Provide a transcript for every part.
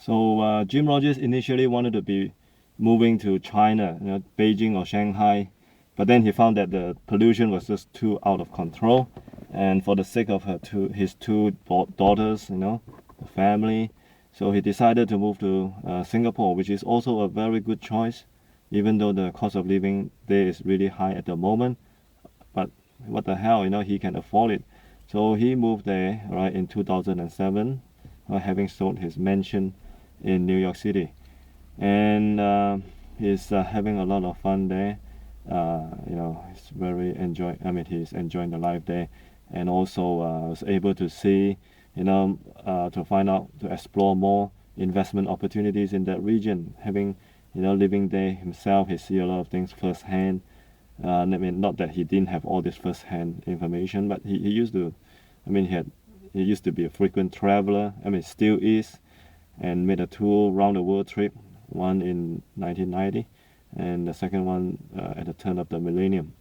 So Jim Rogers initially wanted to be moving to China, Beijing or Shanghai, but then he found that the pollution was just too out of control, and for the sake of his two daughters, the family, so he decided to move to Singapore, which is also a very good choice, even though the cost of living there is really high at the moment. But what the hell, he can afford it. So he moved there, right, in 2007, having sold his mansion in New York City, and he's having a lot of fun there. He's very enjoy. I mean, he's enjoying the life there, and also was able to see, to find out, to explore more investment opportunities in that region. Having, living there himself, he see a lot of things firsthand. I mean, not that he didn't have all this first-hand information, but he used to. I mean, he used to be a frequent traveler. I mean, still is, and made a tour round the world trip, one in 1990, and the second one at the turn of the millennium.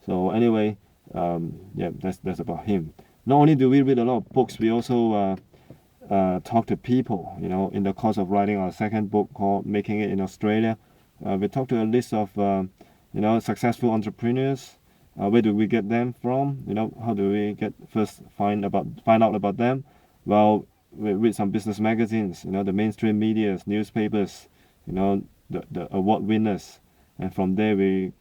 So anyway, yeah, that's about him. Not only do we read a lot of books, we also talk to people. In the course of writing our second book called Making It in Australia, we talk to a list of successful entrepreneurs. Where do we get them from? How do we find out about them? Well, we read some business magazines. The mainstream medias, newspapers. The award winners, and from there we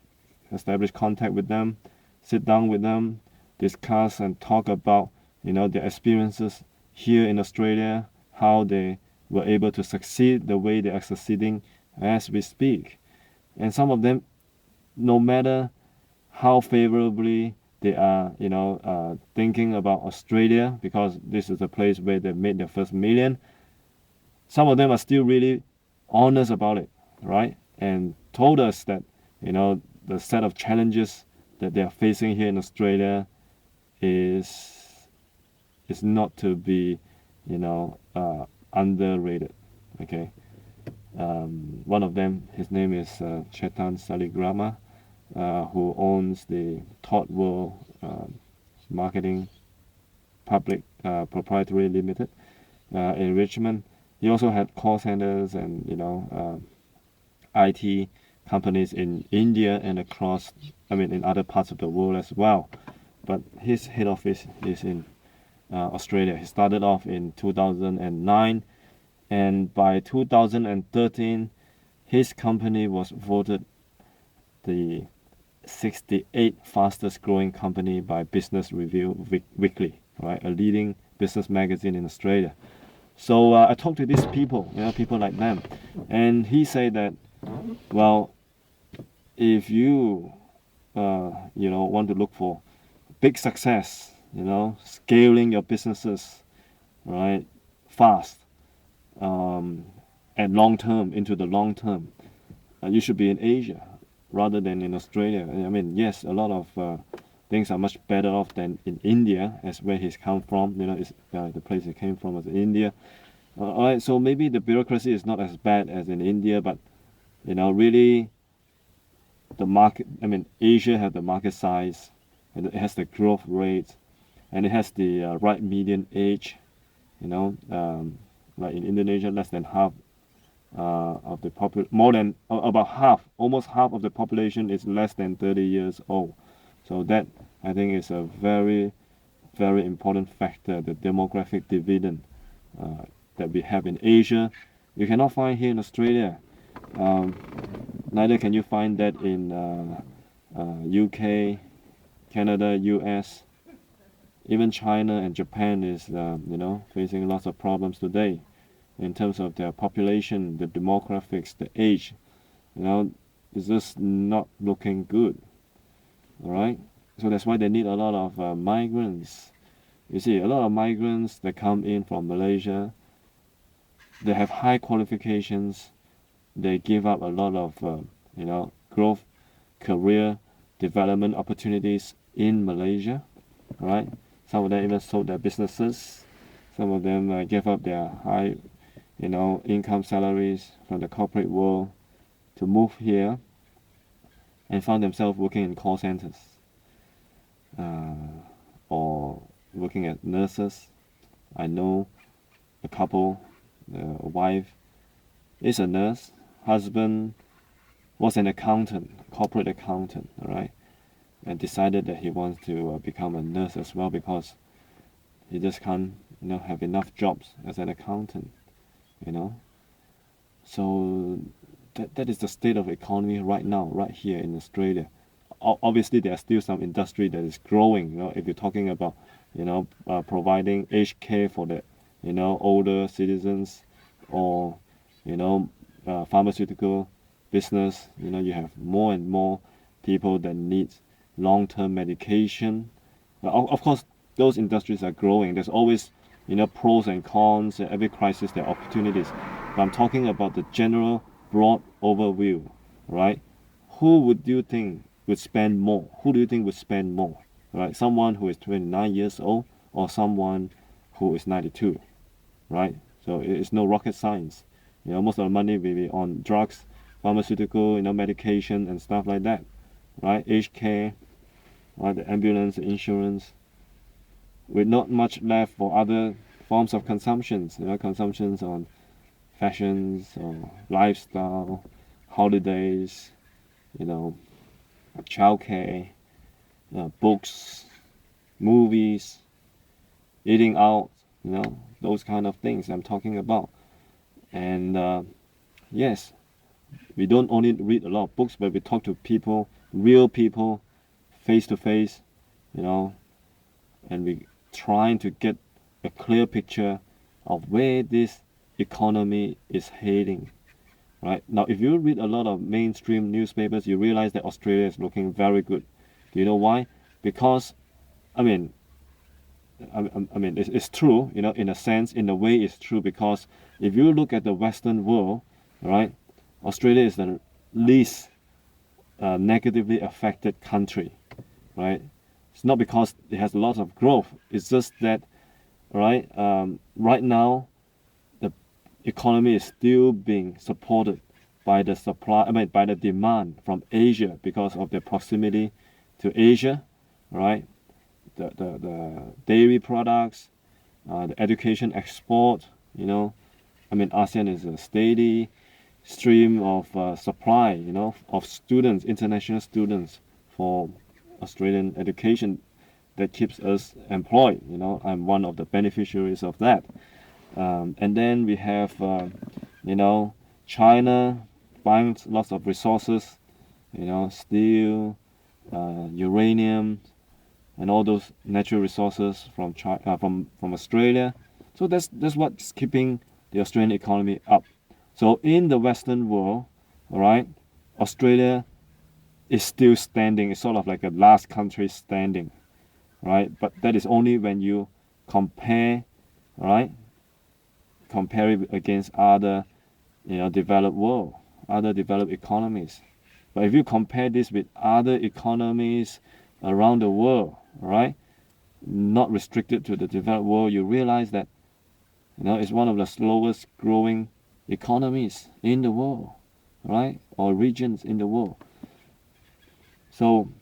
establish contact with them, sit down with them, discuss and talk about their experiences here in Australia, how they were able to succeed the way they are succeeding as we speak. And some of them, no matter how favorably they are, thinking about Australia, because this is a place where they made their first million, some of them are still really honest about it, right? And told us that, the set of challenges that they are facing here in Australia is not to be, underrated. Okay. One of them, his name is Chetan Saligrama, who owns the Thought World Marketing Public Proprietary Limited in Richmond. He also had call centers and IT companies in India and in other parts of the world as well. But his head office is in Australia. He started off in 2009, and by 2013, his company was voted the 68th fastest growing company by Business Review Weekly, right? A leading business magazine in Australia. So I talked to these people, people like them, and he said that, well, if you, want to look for big success, scaling your businesses, right, fast, and long term, into the long term, you should be in Asia rather than in Australia. I mean, yes, a lot of things are much better off than in India, as where he's come from. Is the place he came from was India. All right, so maybe the bureaucracy is not as bad as in India, but really, the market. I mean, Asia has the market size, and it has the growth rate, and it has the right median age. Like in Indonesia, less than half of the more than about half, almost half of the population is less than 30 years old. So that, I think, is a very, very important factor, the demographic dividend that we have in Asia. You cannot find here in Australia. Neither can you find that in UK, Canada, US. Even China and Japan is, facing lots of problems today in terms of their population, the demographics, the age. It's just not looking good. All right. So that's why they need a lot of migrants. You see, a lot of migrants that come in from Malaysia, they have high qualifications. They give up a lot of, growth, career development opportunities in Malaysia. All right. Some of them even sold their businesses. Some of them gave up their high, income salaries from the corporate world to move here and found themselves working in call centers or working as nurses. I know a couple The wife is a nurse. Husband was an accountant, corporate accountant, all right, and decided that he wants to become a nurse as well because he just can't, have enough jobs as an accountant, you know. So that is the state of economy right now, right here in Australia. Obviously, there are still some industry that is growing. If you're talking about, providing aged care for the, older citizens, or, pharmaceutical business. You have more and more people that need long-term medication. Of course, those industries are growing. There's always, pros and cons. In every crisis, there are opportunities. But I'm talking about the general, broad overview, right? Who would you think would spend more? Who do you think would spend more? Right? Someone who is 29 years old or someone who is 92, right? So it's no rocket science. Most of the money will be on drugs, pharmaceutical, medication and stuff like that, right? Aged care, right? The ambulance, the insurance, with not much left for other forms of consumptions, consumptions on fashions or lifestyle, holidays, childcare, books, movies, eating out, those kind of things I'm talking about. And yes, we don't only read a lot of books, but we talk to people, real people, face to face, and we trying to get a clear picture of where this economy is heading. Right now, if you read a lot of mainstream newspapers, you realize that Australia is looking very good. Do you know why? Because, I mean, it's true, in a sense, in a way, it's true because if you look at the Western world, right, Australia is the least negatively affected country, right? It's not because it has a lot of growth. It's just that, right, right now, the economy is still being supported by the by the demand from Asia because of their proximity to Asia, right? The dairy products, the education export, ASEAN is a steady stream of supply, of students, international students for Australian education that keeps us employed. I'm one of the beneficiaries of that. And then we have, China buying lots of resources, steel, uranium, and all those natural resources from from Australia. So that's what's keeping the Australian economy up. So in the Western world, all right, Australia is still standing. It's sort of like a last country standing, right? But that is only when you compare, right? Compare it against other, developed world, other developed economies. But if you compare this with other economies around the world, right, not restricted to the developed world, you realize that, it's one of the slowest growing economies in the world, right, or regions in the world. So